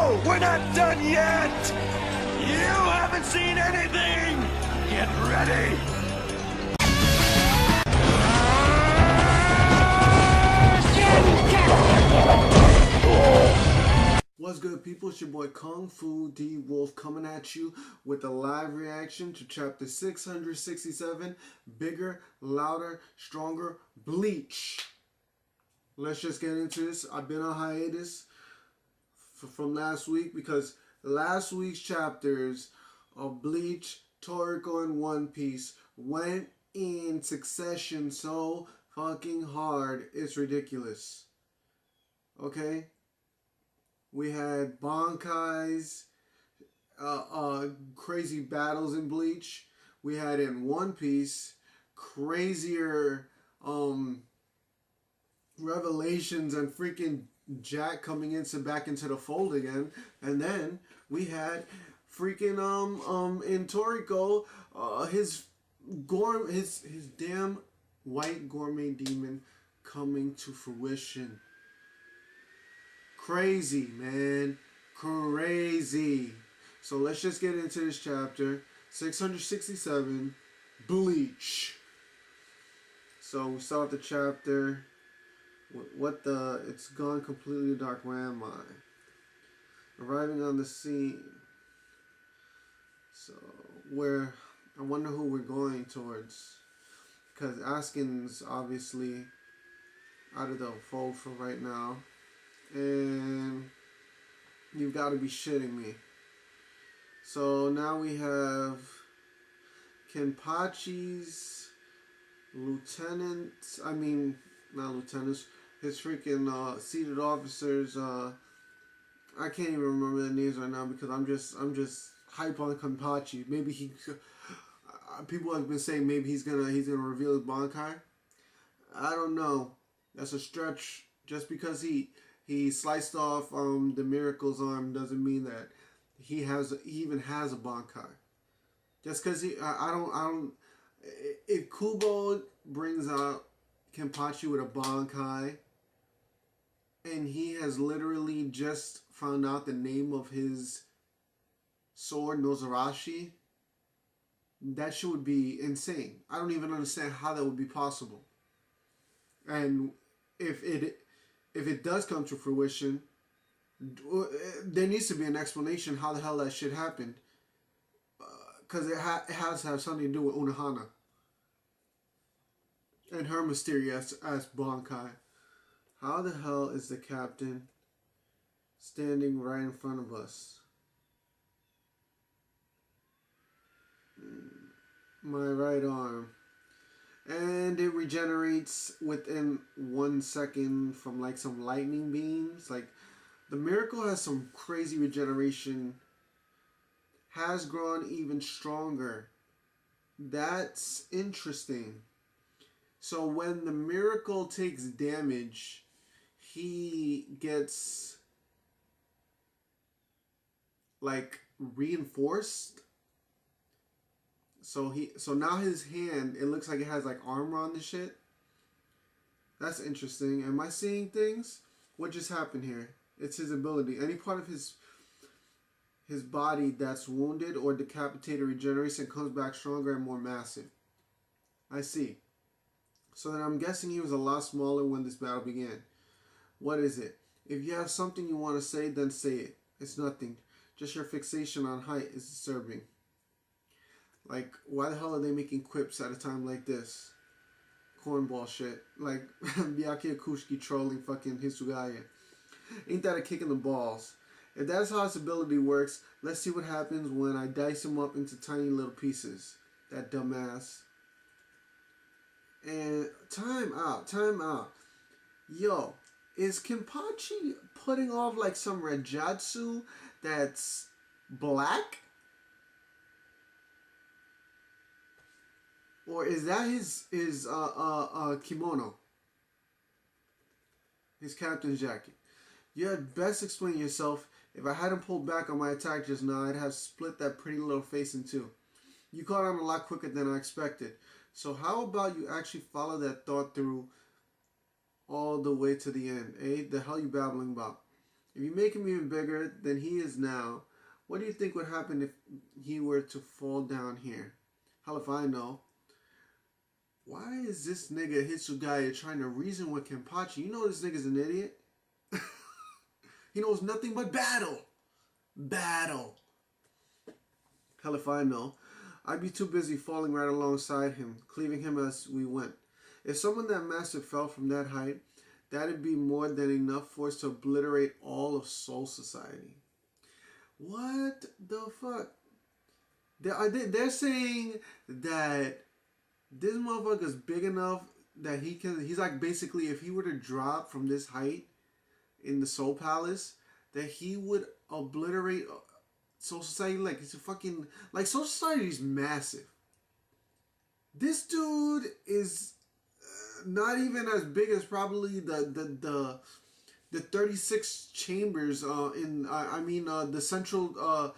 No! We're not done yet! You haven't seen anything! Get ready! What's good, people? It's your boy Kung Fu d.wulf coming at you with a live reaction to chapter 667, Bigger, Louder, Stronger, Bleach. Let's just get into this. I've been on hiatus from last week because last week's chapters of Bleach, Toriko, and One Piece went in succession so fucking hard. It's ridiculous. Okay? We had Bankai's crazy battles in Bleach. We had in One Piece crazier revelations and freaking Jack coming back into the fold again. And then we had freaking in Toriko his damn white gourmet demon coming to fruition. Crazy, man. Crazy. So let's just get into this chapter. 667, Bleach. So we start the chapter. It's gone completely dark. Where am I? Arriving on the scene. So, I wonder who we're going towards. Because Askin's obviously out of the fold for right now. And you've got to be shitting me. So now we have Kenpachi's lieutenants. I mean, not lieutenants. His freaking seated officers. I can't even remember their names right now because I'm just hype on Kenpachi. Maybe he. People have been saying maybe he's gonna reveal his Bankai. I don't know. That's a stretch. Just because he sliced off the Miracle's arm doesn't mean that he even has a Bankai. Just because I don't. If Kubo brings out Kenpachi with a Bankai, and he has literally just found out the name of his sword, Nozarashi, that shit would be insane. I don't even understand how that would be possible. And if it does come to fruition, there needs to be an explanation how the hell that shit happened. Because it has to have something to do with Unohana and her mysterious ass Bankai. How the hell is the captain standing right in front of us? My right arm. And it regenerates within 1 second from like some lightning beams. Like the Miracle has some crazy regeneration. Has grown even stronger. That's interesting. So when the Miracle takes damage, he gets like reinforced. So now his hand, it looks like it has like armor on the shit. That's interesting. Am I seeing things? What just happened here? It's his ability. Any part of his body that's wounded or decapitated regenerates and comes back stronger and more massive. I see. So then I'm guessing he was a lot smaller when this battle began. What is it? If you have something you want to say, then say it. It's nothing. Just your fixation on height is disturbing. Like, why the hell are they making quips at a time like this? Cornball shit. Like, Byakuya Kushiki trolling fucking Hisugaya. Ain't that a kick in the balls? If that's how his ability works, let's see what happens when I dice him up into tiny little pieces. That dumbass. And time out. Yo, is Kenpachi putting off like some Rajatsu that's black? Or is that his kimono? His captain's jacket. You had best explain yourself. If I hadn't pulled back on my attack just now, I'd have split that pretty little face in two. You caught on a lot quicker than I expected. So how about you actually follow that thought through all the way to the end, eh? The hell you babbling about? If you make him even bigger than he is now, what do you think would happen if he were to fall down here? Hell if I know. Why is this nigga Hitsugaya trying to reason with Kenpachi? You know this nigga's an idiot. He knows nothing but battle. Battle. Hell if I know. I'd be too busy falling right alongside him, cleaving him as we went. If someone that massive fell from that height, that'd be more than enough force to obliterate all of Soul Society. What the fuck? They're saying that this motherfucker's big enough that he's like basically if he were to drop from this height in the Soul Palace, that he would obliterate Soul Society. Like it's a fucking, like Soul Society is massive. This dude is not even as big as probably the 36 chambers the central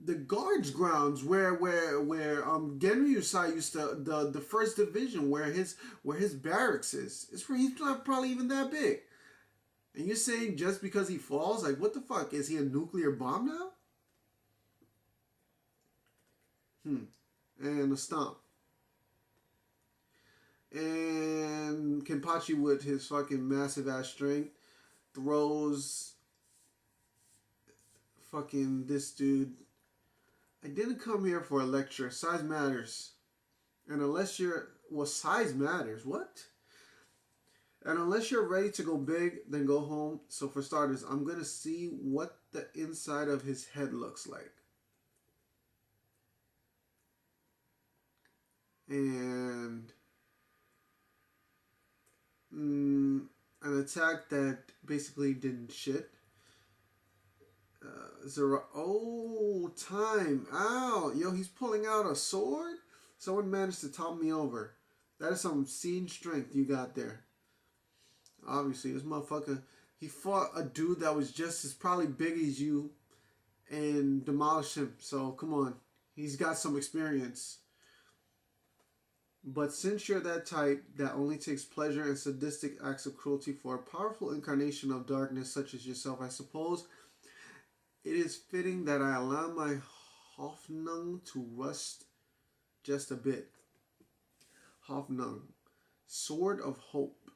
the guards grounds where Genryusai used to the first division where his barracks is. He's not probably even that big. And you're saying just because he falls, like what the fuck? Is he a nuclear bomb now? And a stomp. And Kenpachi with his fucking massive ass strength throws fucking this dude. I didn't come here for a lecture. Size matters. And unless you're... Well, size matters. What? And unless you're ready to go big, then go home. So for starters, I'm going to see what the inside of his head looks like. And... an attack that basically didn't shit. Oh, time out. Yo, he's pulling out a sword? Someone managed to top me over. That is some scene strength you got there. Obviously, this motherfucker, he fought a dude that was just as probably big as you and demolished him. So, come on. He's got some experience. But since you're that type that only takes pleasure in sadistic acts of cruelty for a powerful incarnation of darkness such as yourself, I suppose it is fitting that I allow my Hoffnung to rust just a bit. Hoffnung. Sword of Hope.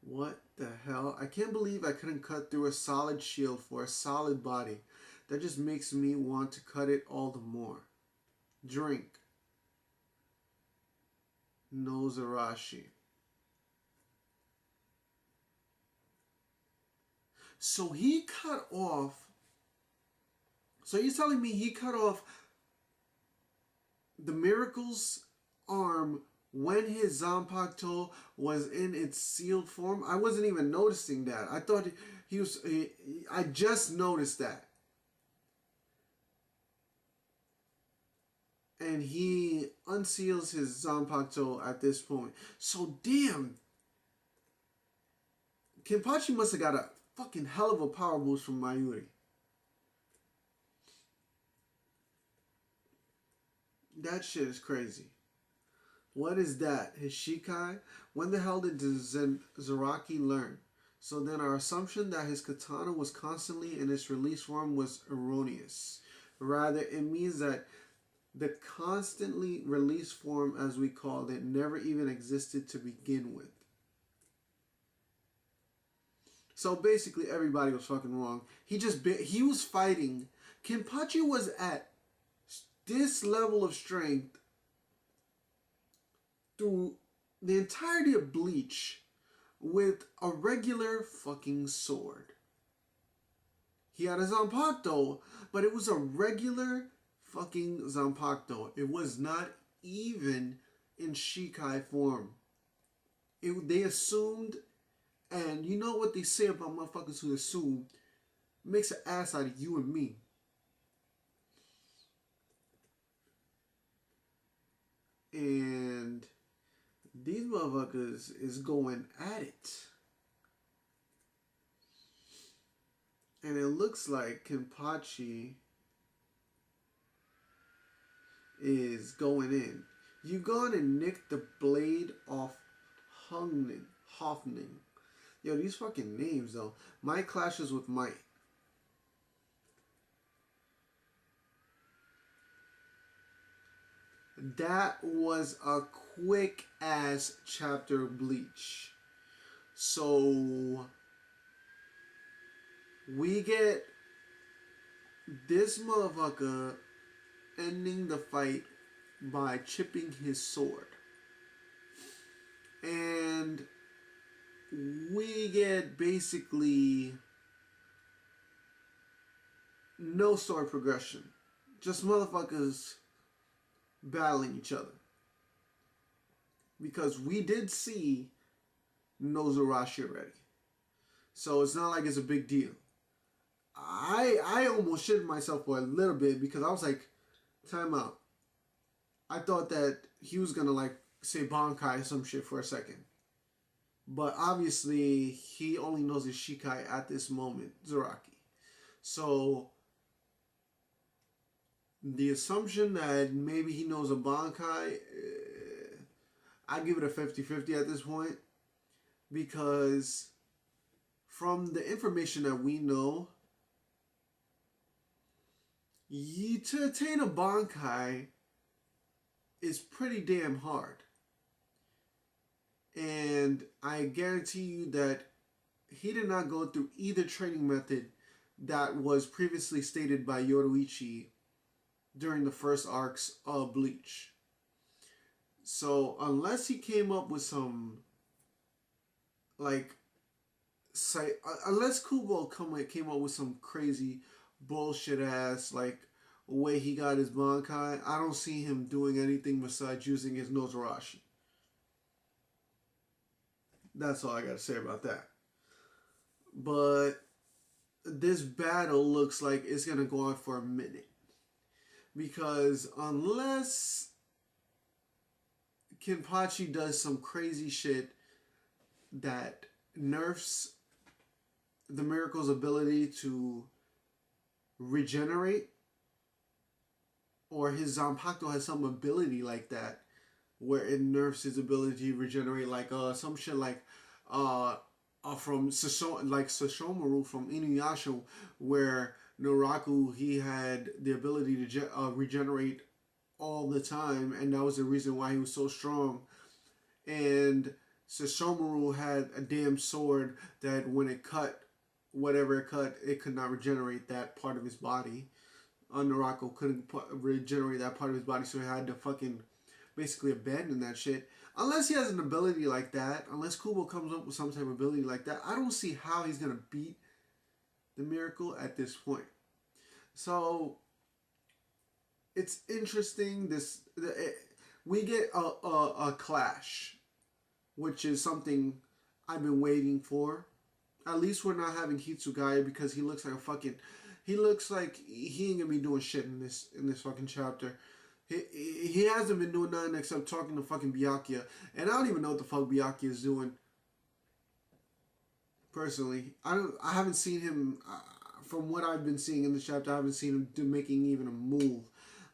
What the hell? I can't believe I couldn't cut through a solid shield for a solid body. That just makes me want to cut it all the more. Drink. Nozarashi. So he cut off. So you're telling me he cut off the Miracle's arm when his Zanpakuto was in its sealed form? I wasn't even noticing that. I thought he was... I just noticed that. And he unseals his Zanpakuto at this point. So damn. Kenpachi must have got a fucking hell of a power boost from Mayuri. That shit is crazy. What is that? His Shikai? When the hell did Zaraki learn? So then our assumption that his katana was constantly in its release form was erroneous. Rather, it means that the constantly released form, as we called it, never even existed to begin with. So basically, everybody was fucking wrong. He was fighting. Kenpachi was at this level of strength through the entirety of Bleach with a regular fucking sword. He had a Zanpakuto, but it was a regular fucking Zanpakuto. It was not even in Shikai form. They assumed, and you know what they say about motherfuckers who assume, makes an ass out of you and me. And these motherfuckers is going at it. And it looks like Kenpachi is going in. You gone and nicked the blade off Hungnin. Hoffning. Yo, these fucking names though. Might clashes with might. That was a quick ass chapter of Bleach. So we get this motherfucker ending the fight by chipping his sword. And we get basically no story progression. Just motherfuckers battling each other. Because we did see Nozurashi already. So it's not like it's a big deal. I almost shitted myself for a little bit because I was like, time out. I thought that he was gonna like say Bankai or some shit for a second. But obviously he only knows his Shikai at this moment, Zaraki. So the assumption that maybe he knows a Bankai, I give it a 50-50 at this point. Because from the information that we know, to attain a Bankai is pretty damn hard. And I guarantee you that he did not go through either training method that was previously stated by Yoruichi during the first arcs of Bleach. So unless he came up with some, like, unless Kubo came up with some crazy bullshit ass, like, way he got his Bankai, I don't see him doing anything besides using his Nozurashi. That's all I gotta say about that. But this battle looks like it's gonna go on for a minute. Because unless Kenpachi does some crazy shit that nerfs the Miracle's ability to regenerate, or his Zanpakuto has some ability like that where it nerfs his ability to regenerate, like some shit like from Sashomaru from Inuyasha, where Noraku, he had the ability to regenerate all the time, and that was the reason why he was so strong. And Sashomaru had a damn sword that when it cut whatever it cut, it could not regenerate that part of his body. Noraku couldn't regenerate that part of his body, so he had to fucking basically abandon that shit. Unless he has an ability like that, unless Kubo comes up with some type of ability like that, I don't see how he's gonna beat the Miracle at this point. So it's interesting. We get a clash, which is something I've been waiting for. At least we're not having Hitsugaya, because he looks like a fucking. He looks like he ain't gonna be doing shit in this fucking chapter. He hasn't been doing nothing except talking to fucking Byakuya, and I don't even know what the fuck Byakuya is doing. Personally, I haven't seen him. From what I've been seeing in this chapter, I haven't seen him making even a move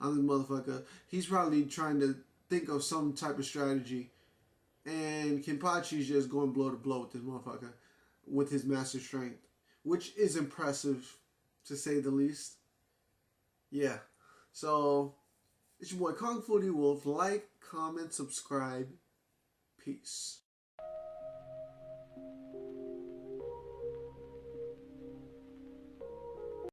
on this motherfucker. He's probably trying to think of some type of strategy, and Kenpachi's just going blow to blow with this motherfucker with his master strength, which is impressive, to say the least. Yeah. So, it's your boy Kung Fu d.wulf. Like, comment, subscribe. Peace.